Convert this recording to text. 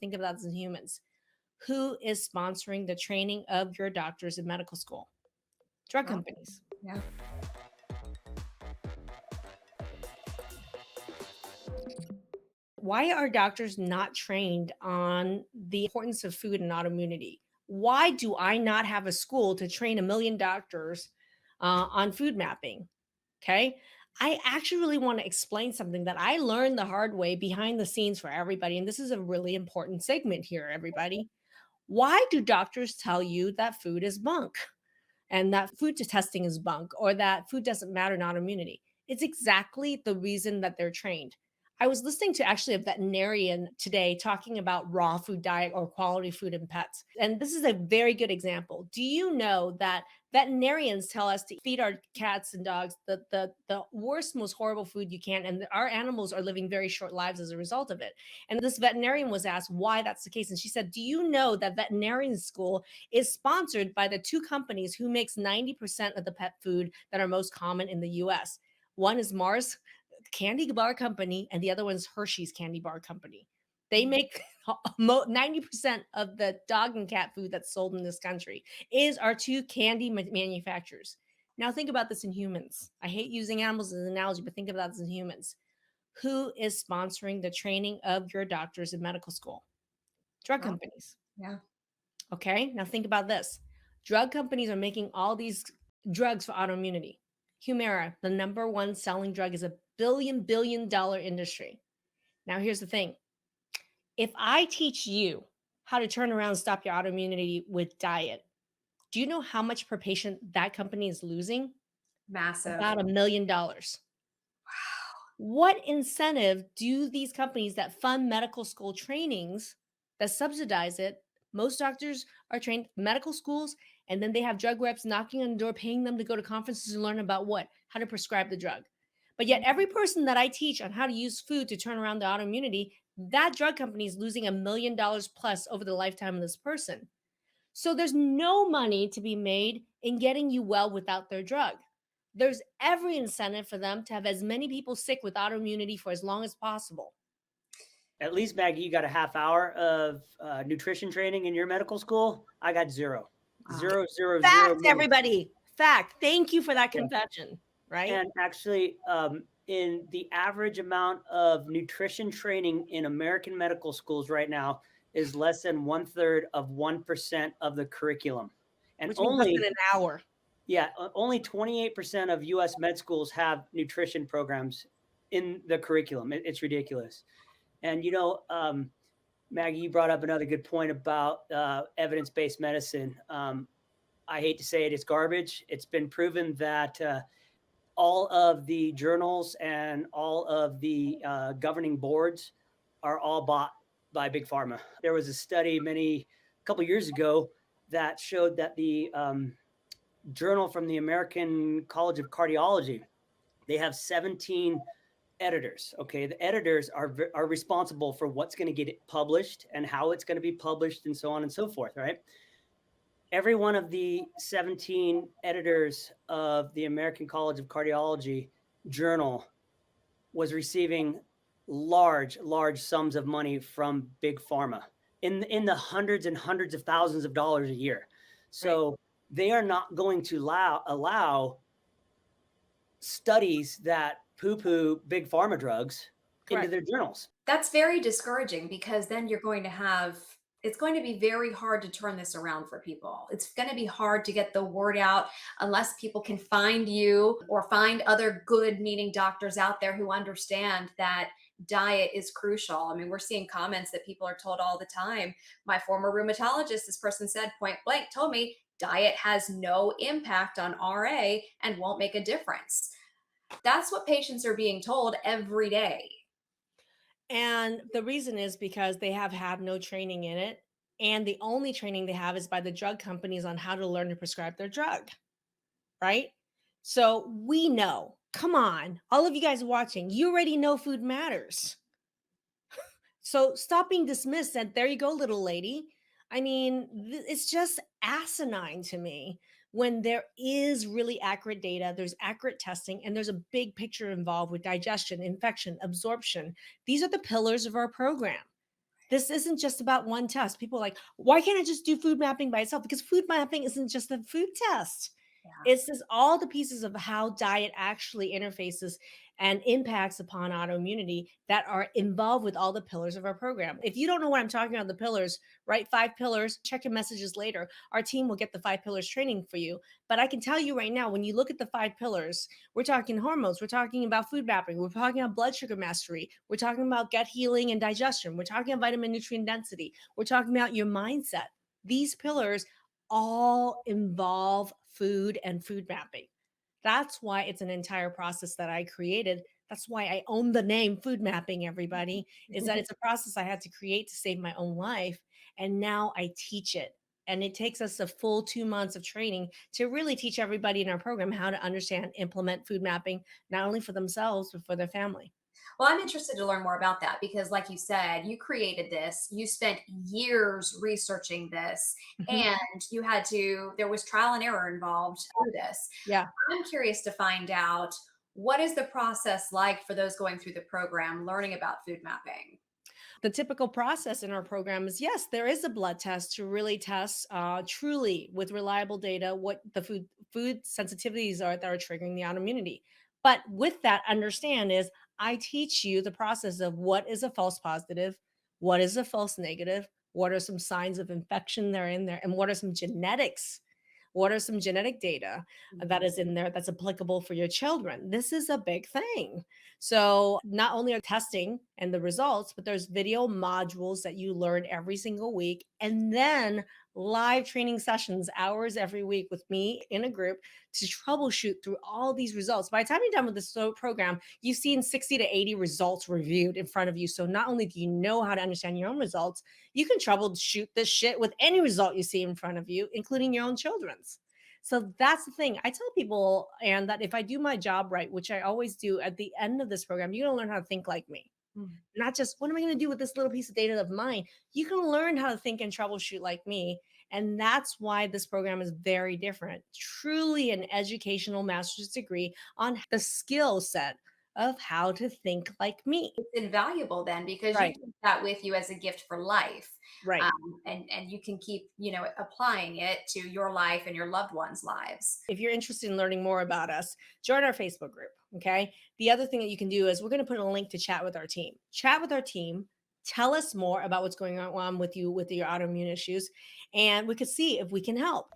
think of that as in humans. Who is sponsoring the training of your doctors in medical school? Drug Well, companies. yeah. Why are doctors not trained on the importance of food and autoimmunity? Why do I not have a school to train a million doctors on food mapping? Okay. I actually really want to explain something that I learned the hard way behind the scenes for everybody. And this is a really important segment here, everybody. Why do doctors tell you that food is bunk and that food testing is bunk or that food doesn't matter in autoimmunity? It's exactly the reason that they're trained. I was listening to actually a veterinarian today talking about raw food diet or quality food in pets. And this is a very good example. Do you know that veterinarians tell us to feed our cats and dogs the worst, most horrible food you can, and our animals are living very short lives as a result of it? And this veterinarian was asked why that's the case. And she said, do you know that veterinarian school is sponsored by the two companies who makes 90% of the pet food that are most common in the US? One is Mars Candy Bar Company, and the other one's Hershey's Candy Bar Company. They make 90% of the dog and cat food that's sold in this country is our two candy manufacturers. Now think about this in humans. I hate using animals as an analogy, but think about this in humans. Who is sponsoring the training of your doctors in medical school? Drug Well, companies. yeah. Okay, now think about this. Drug companies are making all these drugs for autoimmunity. Humira, the number one selling drug, is a billion-dollar industry. Now, here's the thing. If I teach you how to turn around and stop your autoimmunity with diet, do you know how much per patient that company is losing? Massive. About $1 million. What incentive do these companies that fund medical school trainings that subsidize it? Most doctors are trained medical schools, and then they have drug reps knocking on the door, paying them to go to conferences and learn about what? How to prescribe the drug. But yet, every person that I teach on how to use food to turn around the autoimmunity, that drug company is losing $1 million plus over the lifetime of this person. So there's no money to be made in getting you well without their drug. There's every incentive for them to have as many people sick with autoimmunity for as long as possible. At least, Maggie, you got a half hour of nutrition training in your medical school. I got zero. Wow. Zero, zero, zero Fact, minutes. everybody. Fact. Thank you for that Yeah. confession, right? And actually, in the average amount of nutrition training in American medical schools right now is less than 1/3 of 1% of the curriculum. And Which means less than only, an hour. yeah, only 28% of US med schools have nutrition programs in the curriculum. It's ridiculous. And, Maggie, you brought up another good point about evidence-based medicine. I hate to say it, it's garbage. It's been proven that all of the journals and all of the governing boards are all bought by big pharma. There was a study a couple years ago that showed that the journal from the American College of Cardiology, they have 17 editors. Okay, the editors are responsible for what's going to get published and how it's going to be published and so on and so forth, right? Every one of the 17 editors of the American College of Cardiology journal was receiving large sums of money from big pharma in the hundreds and hundreds of thousands of dollars a year. So right. They are not going to allow studies that poo-poo big pharma drugs Correct. into their journals. That's very discouraging because then you're going to have it's going to be very hard to turn this around for people. It's going to be hard to get the word out unless people can find you or find other good meaning doctors out there who understand that diet is crucial. I mean, we're seeing comments that people are told all the time. My former rheumatologist, this person said point blank, told me diet has no impact on RA and won't make a difference. That's what patients are being told every day. And the reason is because they have had no training in it. And the only training they have is by the drug companies on how to learn to prescribe their drug. Right? So we know, come on, all of you guys watching, you already know food matters. So stop being dismissed and there you go, little lady. I mean, it's just asinine to me when there is really accurate data, there's accurate testing, and there's a big picture involved with digestion, infection, absorption. These are the pillars of our program. This isn't just about one test. People are like, why can't I just do food mapping by itself? Because food mapping isn't just a food test. Yeah. It's just all the pieces of how diet actually interfaces and impacts upon autoimmunity that are involved with all the pillars of our program. If you don't know what I'm talking about, the pillars, right? 5 pillars, check your messages later. Our team will get the 5 pillars training for you. But I can tell you right now, when you look at the 5 pillars, we're talking hormones, we're talking about food mapping, we're talking about blood sugar mastery, we're talking about gut healing and digestion, we're talking about vitamin nutrient density, we're talking about your mindset. These pillars all involve food and food mapping. That's why it's an entire process that I created. That's why I own the name food mapping, everybody, is that it's a process I had to create to save my own life. And now I teach it. And it takes us a full 2 months of training to really teach everybody in our program how to understand, implement food mapping, not only for themselves, but for their family. Well, I'm interested to learn more about that because, like you said, you created this, you spent years researching this, Mhm. and there was trial and error involved through this. Yeah. I'm curious to find out, what is the process like for those going through the program learning about food mapping? The typical process in our program is yes, there is a blood test to really test truly with reliable data what the food sensitivities are that are triggering the autoimmunity. But with that, understand is I teach you the process of what is a false positive, what is a false negative, what are some signs of infection that are in there, and what are some genetics. What are some genetic data that Mhm. is in there that's applicable for your children? This is a big thing. So not only are testing and the results, but there's video modules that you learn every single week. And then live training sessions, hours every week with me in a group to troubleshoot through all these results. By the time you're done with this program, you've seen 60 to 80 results reviewed in front of you. So not only do you know how to understand your own results, you can troubleshoot this shit with any result you see in front of you, including your own children's. So that's the thing. I tell people, and that if I do my job right, which I always do at the end of this program, you're going to learn how to think like me. Mhm. Not just what am I going to do with this little piece of data of mine? You can learn how to think and troubleshoot like me. And that's why this program is very different. Truly an educational master's degree on the skill set of how to think like me. It's invaluable then because you Right, take that with you as a gift for life. right. And you can keep, applying it to your life and your loved ones' lives. If you're interested in learning more about us, join our Facebook group. Okay. The other thing that you can do is we're going to put a link to chat with our team. Chat with our team. Tell us more about what's going on with you with your autoimmune issues, and we could see if we can help.